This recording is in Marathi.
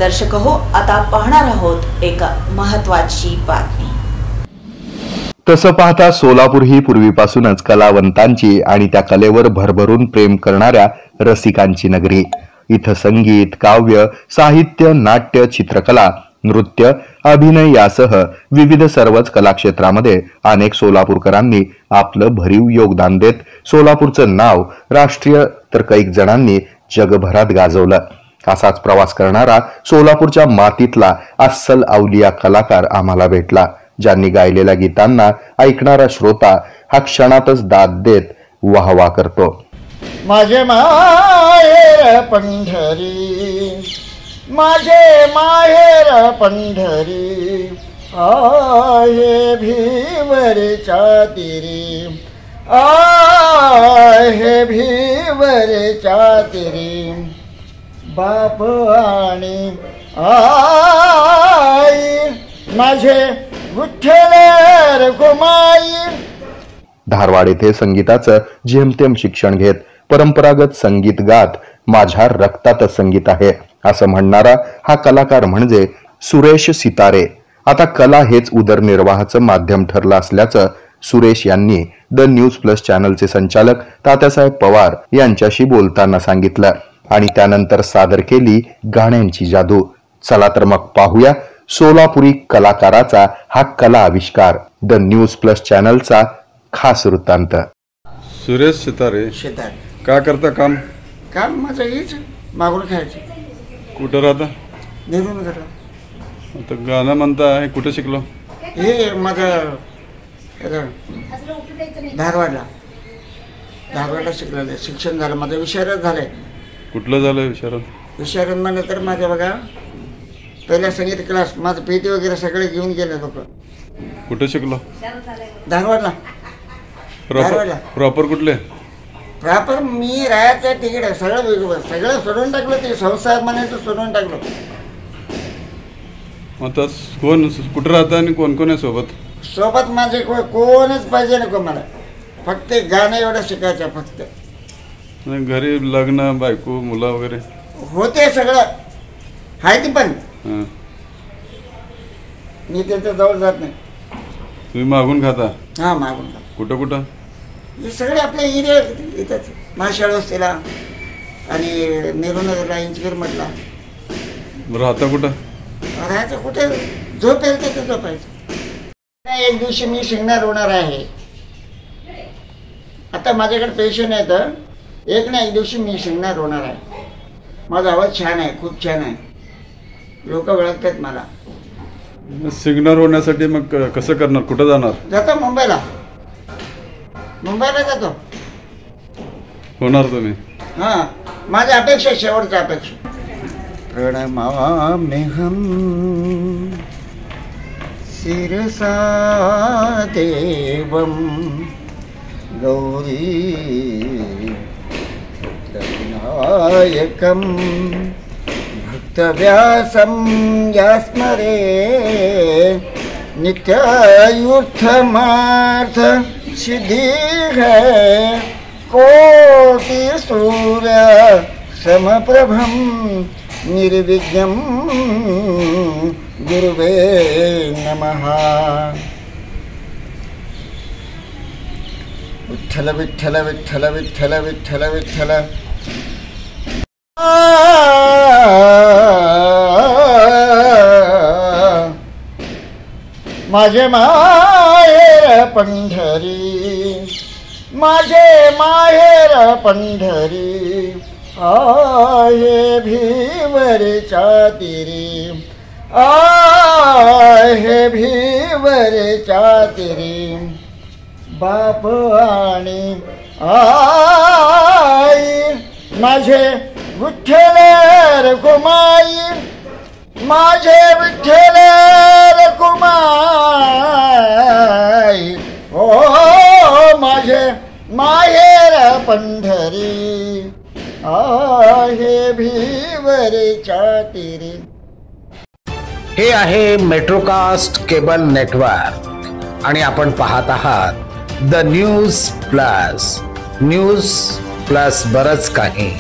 दर्शक हो, आता पाहणार आहोत एक महत्त्वाची बातमी। तसं पाहता सोलापूर ही पूर्वीपासूनच कलावंतांची आणि त्या कलेवर भरभरून प्रेम करणाऱ्या रसिकांची नगरी। इथं संगीत, काव्य, साहित्य, नाट्य, चित्रकला, नृत्य, अभिनय यासह विविध सर्वच कलाक्षेत्रामध्ये अनेक सोलापूरकरांनी आपलं भरीव योगदान देत सोलापूरचं नाव राष्ट्रीय तर कैक जणांनी जगभरात गाजवलं। असाच प्रवास करणारा सोलापूरच्या मातीतला अस्सल अवलिया कलाकार आम्हाला भेटला, ज्यांनी गायलेल्या गीतांना ऐकणारा श्रोता हा क्षणातच दाद देत वाहवा करतो। माझे माहेर पंढरी, माझे माहेर पंढरी, आहे भिवरेच्या तीरी, आहे भिवरेच्या तीरी, बाप आणि आई माझे विठ्ठल रखुमाई। धारवाड येथे संगीताचं जेमतेम शिक्षण घेत परंपरागत संगीत गात माझ्या रक्तात संगीत आहे असं म्हणणारा हा कलाकार म्हणजे सुरेश सितारे। आता कला हेच उदरनिर्वाहाचं माध्यम ठरलं असल्याचं सुरेश यांनी द न्यूज प्लस चॅनलचे संचालक तात्यासाहेब पवार यांच्याशी बोलताना सांगितलं आणि त्यानंतर सादर केली गाण्यांची जादू। चला तर मग पाहूया सोलापुरी कलाकाराचा हा कला आविष्कार, द न्यूज प्लस चॅनलचा खास वृत्तांत। सुरेश सितारे, काय करता काम? काम माझं हेच मागून खायचं। कुठं राहता? निरून करता। आता गाणं म्हणता हे कुठं शिकलो? हे माझं धारवाडला शिकलेलं शिक्षण झालं, माझं विशारद झालंय। कुठलं झालं विशारद? विशारद म्हणलं तर माझ्या बघा पहिला संगीत क्लास माझं पेटी वगैरे सगळे घेऊन गेले लोक। कुठं शिकलो? धारवाडला। प्रॉपर कुठले? प्रॉपर मी राहायचं तिकीट सगळं सोडून टाकलं, ते संसार म्हणायचं सोडून टाकलं। आता कोण कुठं राहता आणि कोण कोण आहे सोबत? सोबत माझे कोणच पाहिजे नको मला, फक्त गाणं एवढं शिकायचं फक्त। घरी लग्न, बायको, मुलं वगैरे होते सगळं आहे ती, पण मी त्यांच्या जवळ जात नाही। तुम्ही मागून खाता? हा मागून खाता। कुठं कुठं? हे सगळे आपल्या एरिया इथंच, महाशाळ वस्तीला आणि नेहरूनगरला, इंचगीर म्हटला। राहता कुठं? राहायचं कुठे, झोप येईल तिथं झोपायचं। एक दिवशी मी शिंगणार होणार आहे, आता माझ्याकडे पेशंट आहे तर एक ना एक दिवशी मी शिंगणार होणार आहे। माझा आवाज छान आहे, खूप छान आहे, लोक ओळखतात मला। सिग्नर होण्यासाठी मग कसं करणार? कुठं जाणार? जातो मुंबईला जातो। होणार तुम्ही? हा, माझी अपेक्षा, शेवटची अपेक्षा। प्रणमाम्यहं शिरसा देवं गौरी विनायकं भक्तव्यासं यास्मरे नित्यायुर्थमार्थ सिद्धि है कोटि सूर्य समप्रभं निर्विघ्नं गुरुवे नमः। विठ्ठल विठ्ठल विठ्ठल विठ्ठल विठ्ठल विठ्ठल। माझे माहेर पंढरी, माझे माहेर पंढरी, आहे भिवरेच्या तीरी, आहे भिवरेच्या तीरी, बाप आणि आई माझे विठ्ठल रखुमाई, माझे विठ्ठल रखुमाई। ओ माझे माहेर पंढरी, आहे भिवरेच्या तीरी। हे आहे मेट्रोकास्ट केबल नेटवर्क आणि आपण पाहत आहात द न्यूज प्लस बरच काही।